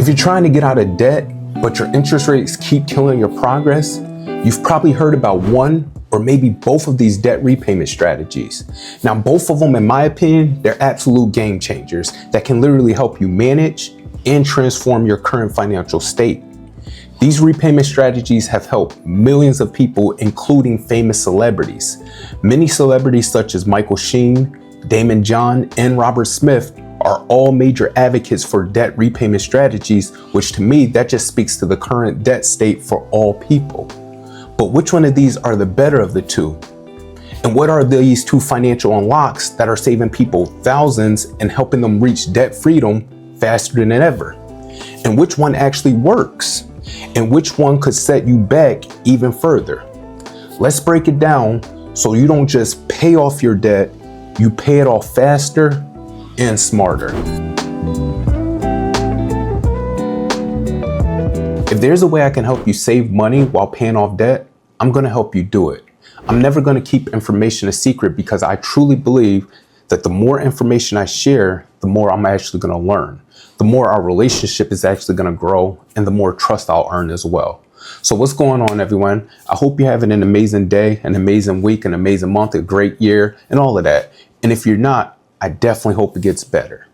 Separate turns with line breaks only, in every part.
If you're trying to get out of debt, but your interest rates keep killing your progress, you've probably heard about one or maybe both of these debt repayment strategies. Now, both of them, in my opinion, they're absolute game changers that can literally help you manage and transform your current financial state. These repayment strategies have helped millions of people, including famous celebrities. Many celebrities such as Michael Sheen, Damon John, and Robert Smith are all major advocates for debt repayment strategies, which to me, that just speaks to the current debt state for all people. But which one of these are the better of the two? And what are these two financial unlocks that are saving people thousands and helping them reach debt freedom faster than ever? And which one actually works? And which one could set you back even further? Let's break it down so you don't just pay off your debt, you pay it off faster and smarter. If there's a way I can help you save money while paying off debt, I'm going to help you do it. I'm never going to keep information a secret because I truly believe that the more information I share, the more I'm actually going to learn, the more our relationship is actually going to grow, and the more trust I'll earn as well. So what's going on, everyone? I hope you're having an amazing day, an amazing week, an amazing month, a great year, and all of that. And if you're not, I definitely hope it gets better.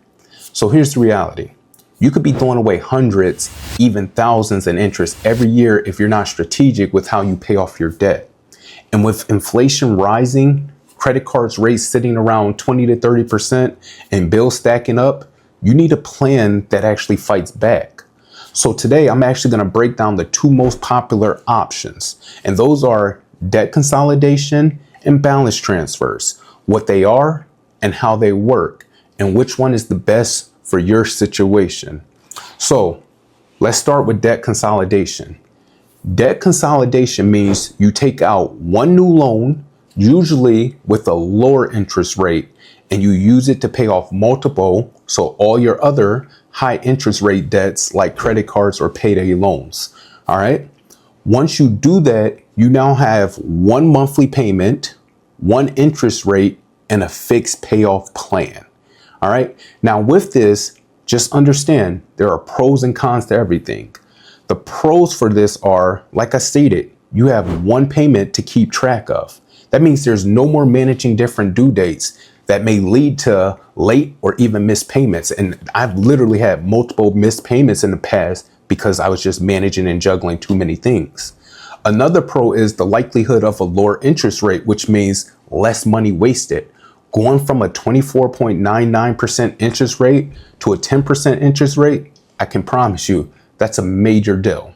So here's the reality. You could be throwing away hundreds, even thousands in interest every year if you're not strategic with how you pay off your debt. And with inflation rising, credit cards rates sitting around 20 to 30%, and bills stacking up, you need a plan that actually fights back. So today, I'm actually going to break down the two most popular options, and those are debt consolidation and balance transfers, what they are and how they work, and which one is the best for your situation. So let's start with debt consolidation. Debt consolidation means you take out one new loan, usually with a lower interest rate, and you use it to pay off multiple, so all your other high interest rate debts like credit cards or payday loans. All right. Once you do that, you now have one monthly payment, one interest rate, and a fixed payoff plan. All right. Now with this, just understand there are pros and cons to everything. The pros for this are, like I stated, you have one payment to keep track of. That means there's no more managing different due dates that may lead to late or even missed payments. And I've literally had multiple missed payments in the past because I was just managing and juggling too many things. Another pro is the likelihood of a lower interest rate, which means less money wasted. Going from a 24.99% interest rate to a 10% interest rate, I can promise you that's a major deal.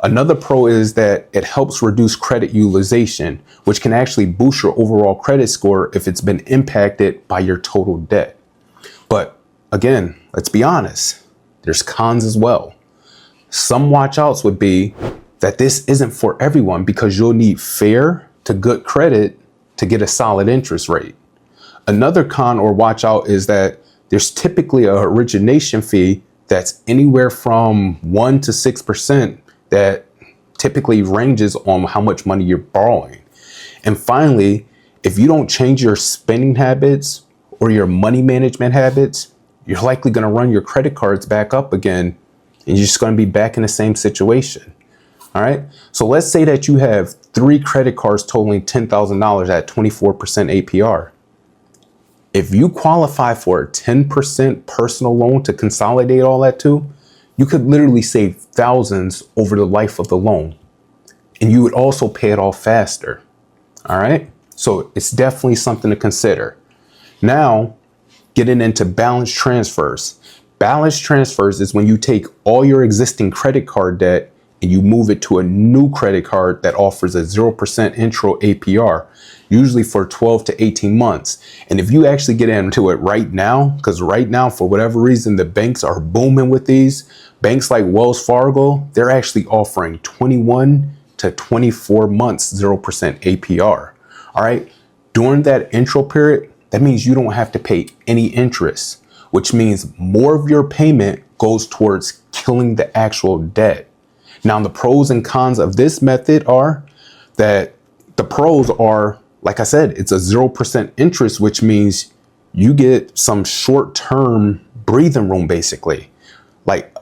Another pro is that it helps reduce credit utilization, which can actually boost your overall credit score if it's been impacted by your total debt. But again, let's be honest, there's cons as well. Some watch outs would be that this isn't for everyone because you'll need fair to good credit to get a solid interest rate. Another con or watch out is that there's typically an origination fee that's anywhere from 1 to 6% that typically ranges on how much money you're borrowing. And finally, if you don't change your spending habits or your money management habits, you're likely going to run your credit cards back up again, and you're just going to be back in the same situation. All right. So let's say that you have 3 credit cards totaling $10,000 at 24% APR. If you qualify for a 10% personal loan to consolidate all that to, you could literally save thousands over the life of the loan. And you would also pay it off faster. All right. So it's definitely something to consider. Now, getting into balance transfers. Balance transfers is when you take all your existing credit card debt and you move it to a new credit card that offers a 0% intro APR, usually for 12 to 18 months. And if you actually get into it right now, because right now, for whatever reason, the banks are booming with these, banks like Wells Fargo, they're actually offering 21 to 24 months 0% APR. All right. During that intro period, that means you don't have to pay any interest, which means more of your payment goes towards killing the actual debt. Now, the pros and cons of this method are that the pros are, like I said, it's a 0% interest, which means you get some short-term breathing room, basically. Like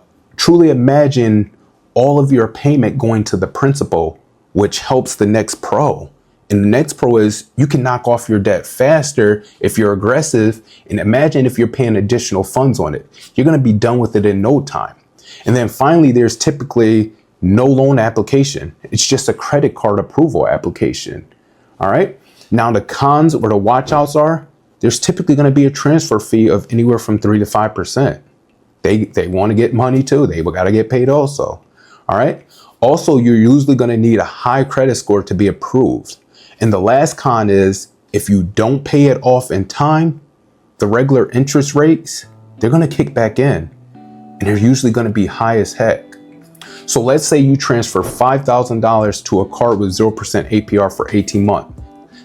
Truly imagine all of your payment going to the principal, which helps the next pro. And the next pro is you can knock off your debt faster if you're aggressive. And imagine if you're paying additional funds on it. You're going to be done with it in no time. And then finally, there's typically no loan application. It's just a credit card approval application. All right. Now the cons or the watch outs are there's typically going to be a transfer fee of anywhere from 3 to 5%. They want to get money too. They got to get paid also. All right. Also, you're usually going to need a high credit score to be approved. And the last con is if you don't pay it off in time, the regular interest rates, they're going to kick back in and they're usually going to be high as heck. So let's say you transfer $5,000 to a card with 0% APR for 18 months.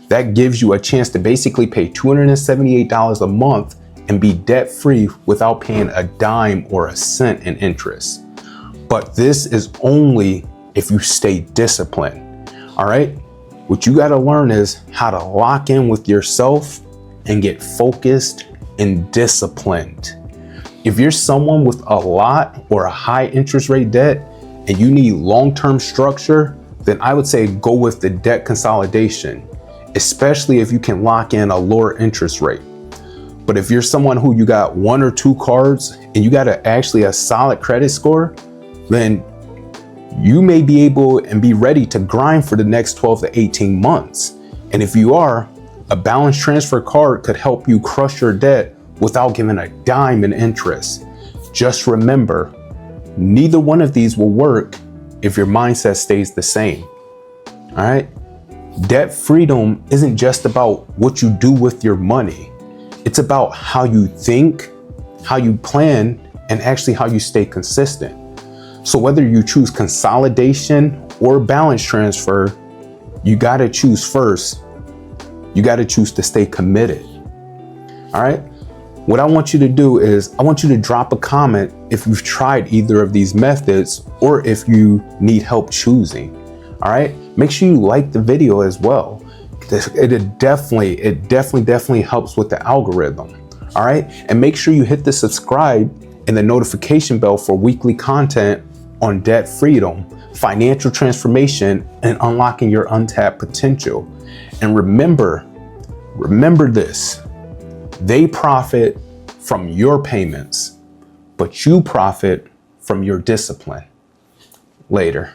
That gives you a chance to basically pay $278 a month and be debt free without paying a dime or a cent in interest. But this is only if you stay disciplined. All right. What you got to learn is how to lock in with yourself and get focused and disciplined. If you're someone with a lot or a high interest rate debt and you need long-term structure, then I would say go with the debt consolidation, especially if you can lock in a lower interest rate. But if you're someone who you got 1 or 2 cards and you got a solid credit score, then you may be able and be ready to grind for the next 12 to 18 months. And if you are, a balance transfer card could help you crush your debt without giving a dime in interest. Just remember, neither one of these will work if your mindset stays the same. All right. Debt freedom isn't just about what you do with your money. It's about how you think, how you plan, and actually how you stay consistent. So whether you choose consolidation or balance transfer, you got to choose first. You got to choose to stay committed. All right. What I want you to do is I want you to drop a comment if you've tried either of these methods or if you need help choosing. All right. Make sure you like the video as well. It definitely helps with the algorithm. All right. And make sure you hit the subscribe and the notification bell for weekly content on debt freedom, financial transformation, and unlocking your untapped potential. And remember this, they profit from your payments, but you profit from your discipline. Later.